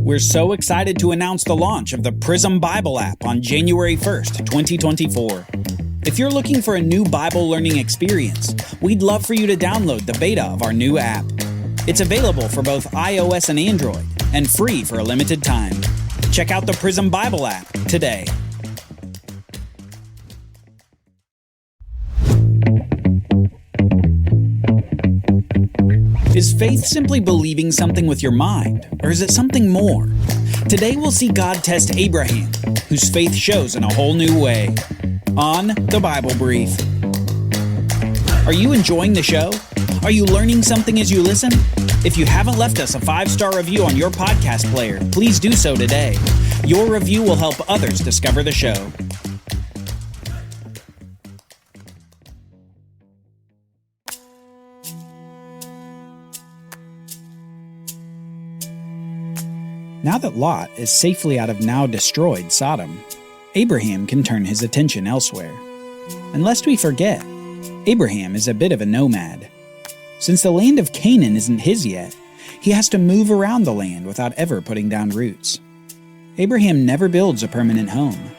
We're so excited to announce the launch of the Prism Bible app on January 1st, 2024. If you're looking for a new Bible learning experience, we'd love for you to download the beta of our new app. It's available for both iOS and Android, and free for a limited time. Check out the Prism Bible app today. Is faith simply believing something with your mind, or is it something more? Today we'll see God test Abraham, whose faith shows in a whole new way. On the Bible Brief. Are you enjoying the show? Are you learning something as you listen? If you haven't left us a 5-star review on your podcast player, please do so today. Your review will help others discover the show. Now that Lot is safely out of now destroyed Sodom, Abraham can turn his attention elsewhere. And lest we forget, Abraham is a bit of a nomad. Since the land of Canaan isn't his yet, he has to move around the land without ever putting down roots. Abraham never builds a permanent home,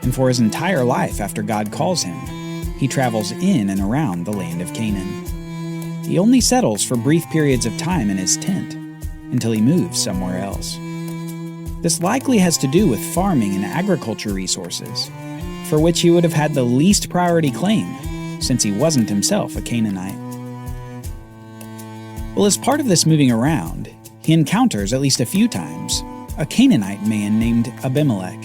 and for his entire life after God calls him, he travels in and around the land of Canaan. He only settles for brief periods of time in his tent until he moves somewhere else. This likely has to do with farming and agriculture resources, for which he would have had the least priority claim, since he wasn't himself a Canaanite. Well, as part of this moving around, he encounters at least a few times a Canaanite man named Abimelech.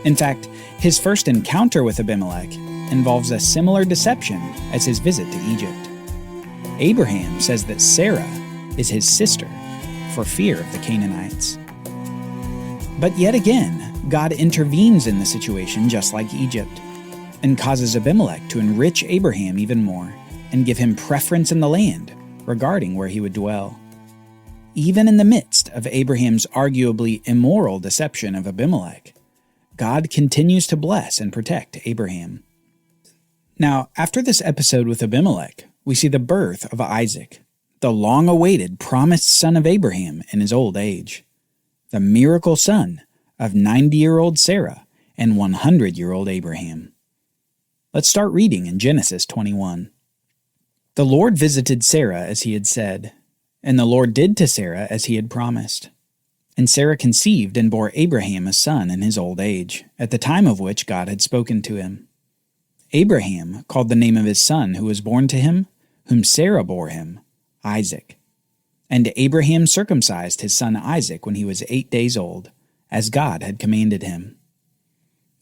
In fact, his first encounter with Abimelech involves a similar deception as his visit to Egypt. Abraham says that Sarah is his sister for fear of the Canaanites. But yet again, God intervenes in the situation just like Egypt, and causes Abimelech to enrich Abraham even more and give him preference in the land regarding where he would dwell. Even in the midst of Abraham's arguably immoral deception of Abimelech, God continues to bless and protect Abraham. Now, after this episode with Abimelech, we see the birth of Isaac, the long-awaited promised son of Abraham in his old age. The miracle son of 90-year-old Sarah and 100-year-old Abraham. Let's start reading in Genesis 21. The Lord visited Sarah as he had said, and the Lord did to Sarah as he had promised. And Sarah conceived and bore Abraham a son in his old age, at the time of which God had spoken to him. Abraham called the name of his son who was born to him, whom Sarah bore him, Isaac. And Abraham circumcised his son Isaac when he was 8 days old, as God had commanded him.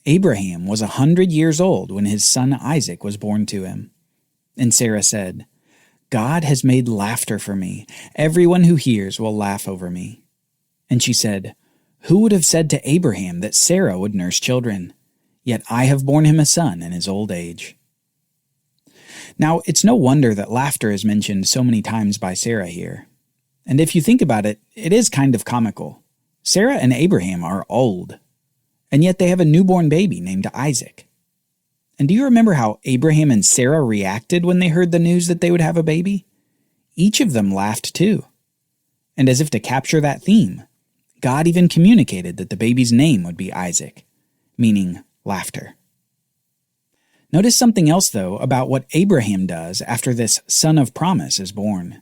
Abraham was 100 years old when his son Isaac was born to him. And Sarah said, God has made laughter for me. Everyone who hears will laugh over me. And she said, Who would have said to Abraham that Sarah would nurse children? Yet I have borne him a son in his old age. Now, it's no wonder that laughter is mentioned so many times by Sarah here. And if you think about it, it is kind of comical. Sarah and Abraham are old, and yet they have a newborn baby named Isaac. And do you remember how Abraham and Sarah reacted when they heard the news that they would have a baby? Each of them laughed too. And as if to capture that theme, God even communicated that the baby's name would be Isaac, meaning laughter. Notice something else, though, about what Abraham does after this son of promise is born.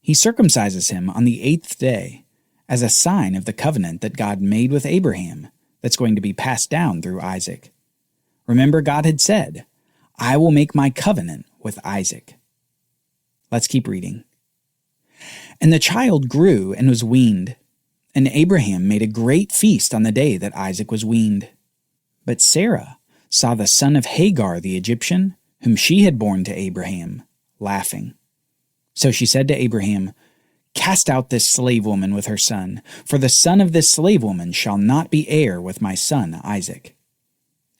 He circumcises him on the 8th day as a sign of the covenant that God made with Abraham that's going to be passed down through Isaac. Remember, God had said, I will make my covenant with Isaac. Let's keep reading. And the child grew and was weaned, and Abraham made a great feast on the day that Isaac was weaned. But Sarah saw the son of Hagar the Egyptian, whom she had borne to Abraham, laughing. So she said to Abraham, Cast out this slave woman with her son, for the son of this slave woman shall not be heir with my son Isaac.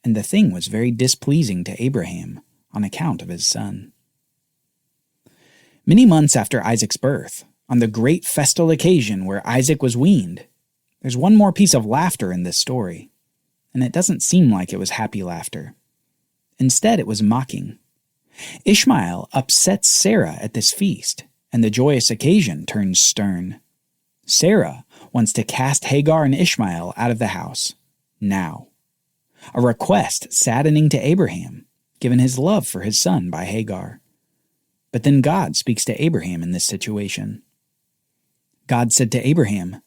And the thing was very displeasing to Abraham on account of his son. Many months after Isaac's birth, on the great festal occasion where Isaac was weaned, there's one more piece of laughter in this story, and it doesn't seem like it was happy laughter. Instead, it was mocking. Ishmael upsets Sarah at this feast, and the joyous occasion turns stern. Sarah wants to cast Hagar and Ishmael out of the house, now. A request saddening to Abraham, given his love for his son by Hagar. But then God speaks to Abraham in this situation. God said to Abraham,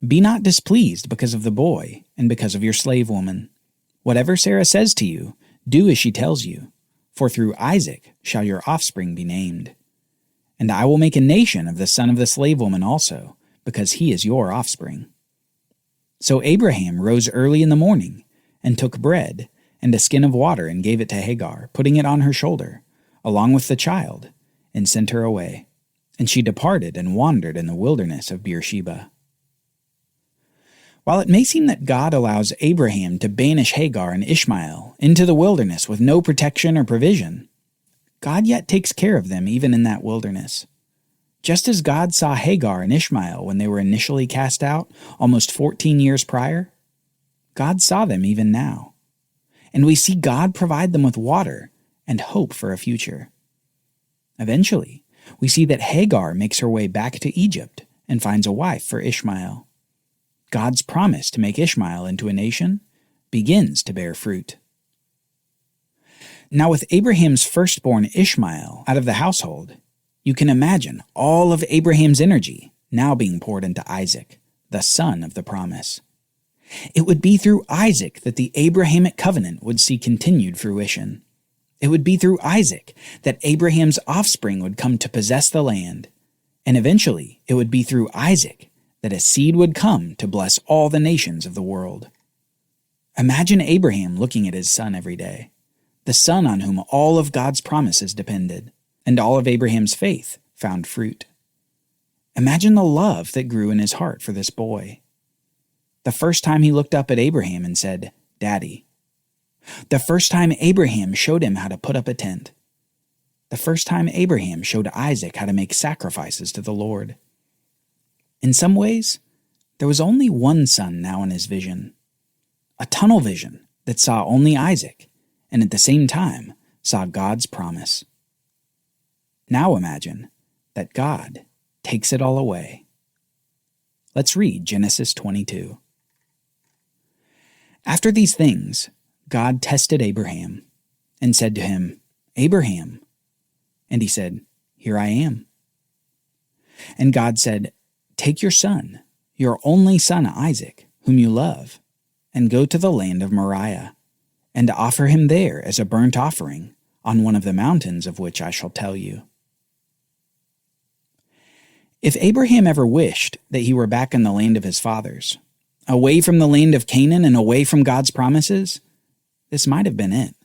"Be not displeased because of the boy and because of your slave woman. Whatever Sarah says to you, do as she tells you, for through Isaac shall your offspring be named. And I will make a nation of the son of the slave woman also, because he is your offspring." So Abraham rose early in the morning, and took bread and a skin of water and gave it to Hagar, putting it on her shoulder, along with the child, and sent her away. And she departed and wandered in the wilderness of Beersheba. While it may seem that God allows Abraham to banish Hagar and Ishmael into the wilderness with no protection or provision, God yet takes care of them even in that wilderness. Just as God saw Hagar and Ishmael when they were initially cast out almost 14 years prior, God saw them even now. And we see God provide them with water and hope for a future. Eventually, we see that Hagar makes her way back to Egypt and finds a wife for Ishmael. God's promise to make Ishmael into a nation begins to bear fruit. Now, with Abraham's firstborn Ishmael out of the household, you can imagine all of Abraham's energy now being poured into Isaac, the son of the promise. It would be through Isaac that the Abrahamic covenant would see continued fruition. It would be through Isaac that Abraham's offspring would come to possess the land, and eventually it would be through Isaac that a seed would come to bless all the nations of the world. Imagine Abraham looking at his son every day, the son on whom all of God's promises depended, and all of Abraham's faith found fruit. Imagine the love that grew in his heart for this boy. The first time he looked up at Abraham and said, "Daddy." The first time Abraham showed him how to put up a tent. The first time Abraham showed Isaac how to make sacrifices to the Lord. In some ways, there was only one son now in his vision. A tunnel vision that saw only Isaac, and at the same time saw God's promise. Now imagine that God takes it all away. Let's read Genesis 22. After these things, God tested Abraham and said to him, "Abraham." And he said, "Here I am." And God said, "Take your son, your only son Isaac, whom you love, and go to the land of Moriah, and offer him there as a burnt offering on one of the mountains of which I shall tell you." If Abraham ever wished that he were back in the land of his fathers, away from the land of Canaan and away from God's promises, this might have been it.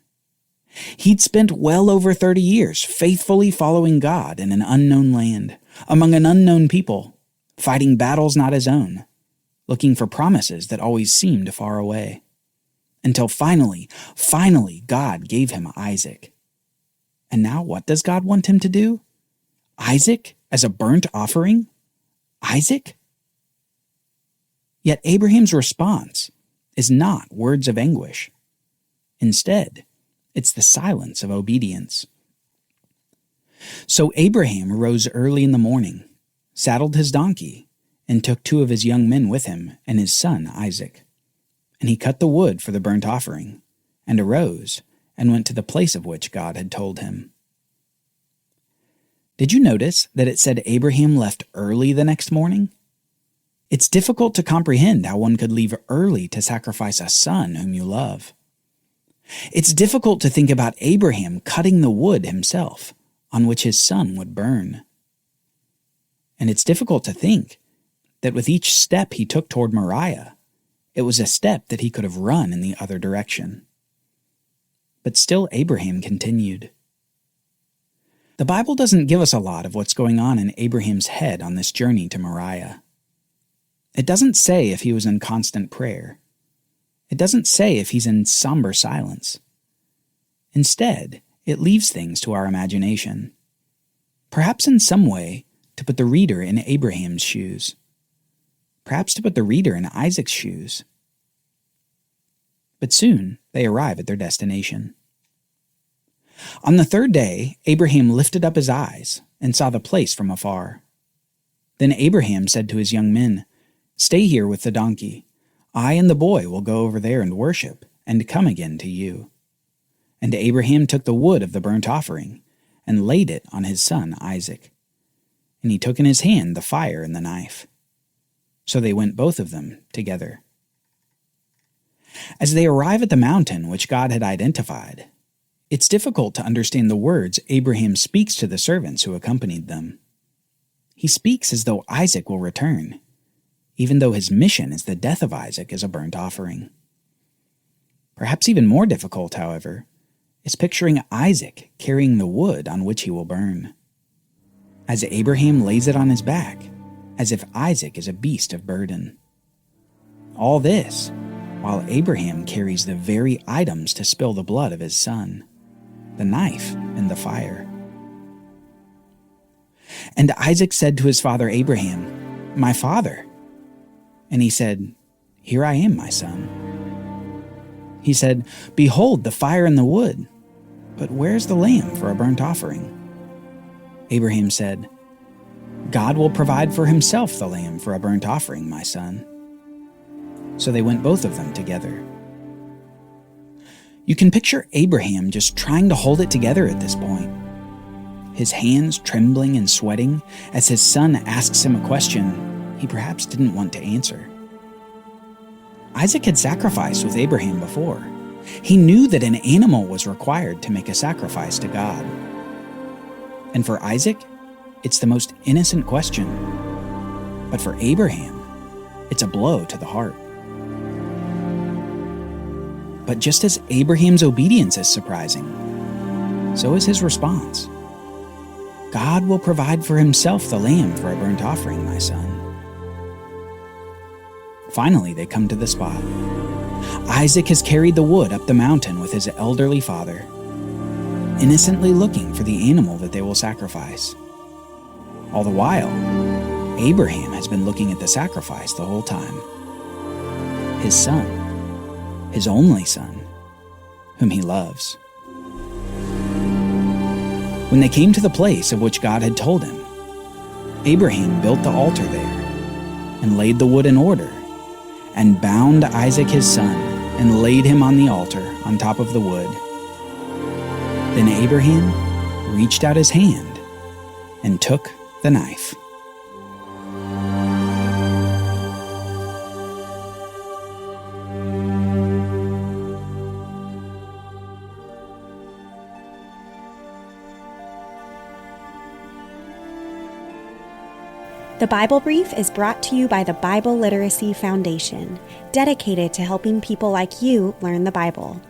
He'd spent well over 30 years faithfully following God in an unknown land, among an unknown people, fighting battles not his own, looking for promises that always seemed far away. Until finally, God gave him Isaac. And now what does God want him to do? Isaac as a burnt offering? Isaac? Yet Abraham's response is not words of anguish. Instead, it's the silence of obedience. So Abraham rose early in the morning, saddled his donkey, and took 2 of his young men with him and his son Isaac. And he cut the wood for the burnt offering, and arose and went to the place of which God had told him. Did you notice that it said Abraham left early the next morning? It's difficult to comprehend how one could leave early to sacrifice a son whom you love. It's difficult to think about Abraham cutting the wood himself, on which his son would burn. And it's difficult to think that with each step he took toward Moriah, it was a step that he could have run in the other direction. But still Abraham continued. The Bible doesn't give us a lot of what's going on in Abraham's head on this journey to Moriah. It doesn't say if he was in constant prayer. It doesn't say if he's in somber silence. Instead, it leaves things to our imagination. Perhaps in some way to put the reader in Abraham's shoes. Perhaps to put the reader in Isaac's shoes. But soon they arrive at their destination. On the 3rd day, Abraham lifted up his eyes and saw the place from afar. Then Abraham said to his young men, "Stay here with the donkey. I and the boy will go over there and worship, and come again to you." And Abraham took the wood of the burnt offering, and laid it on his son Isaac. And he took in his hand the fire and the knife. So they went both of them together. As they arrive at the mountain which God had identified, it's difficult to understand the words Abraham speaks to the servants who accompanied them. He speaks as though Isaac will return, even though his mission is the death of Isaac as a burnt offering. Perhaps even more difficult, however, is picturing Isaac carrying the wood on which he will burn, as Abraham lays it on his back, as if Isaac is a beast of burden. All this while Abraham carries the very items to spill the blood of his son, the knife and the fire. And Isaac said to his father Abraham, "My father." And he said, "Here I am, my son." He said, "Behold the fire and the wood, but where's the lamb for a burnt offering?" Abraham said, "God will provide for himself the lamb for a burnt offering, my son." So they went both of them together. You can picture Abraham just trying to hold it together at this point, his hands trembling and sweating as his son asks him a question he perhaps didn't want to answer. Isaac had sacrificed with Abraham before. He knew that an animal was required to make a sacrifice to God. And for Isaac, it's the most innocent question. But for Abraham, it's a blow to the heart. But just as Abraham's obedience is surprising, so is his response. God will provide for himself the lamb for a burnt offering, my son. Finally, they come to the spot. Isaac has carried the wood up the mountain with his elderly father, innocently looking for the animal that they will sacrifice. All the while, Abraham has been looking at the sacrifice the whole time. His son, his only son, whom he loves. When they came to the place of which God had told him, Abraham built the altar there, and laid the wood in order, and bound Isaac his son, and laid him on the altar on top of the wood. Then Abraham reached out his hand and took the knife. The Bible Brief is brought to you by the Bible Literacy Foundation, dedicated to helping people like you learn the Bible.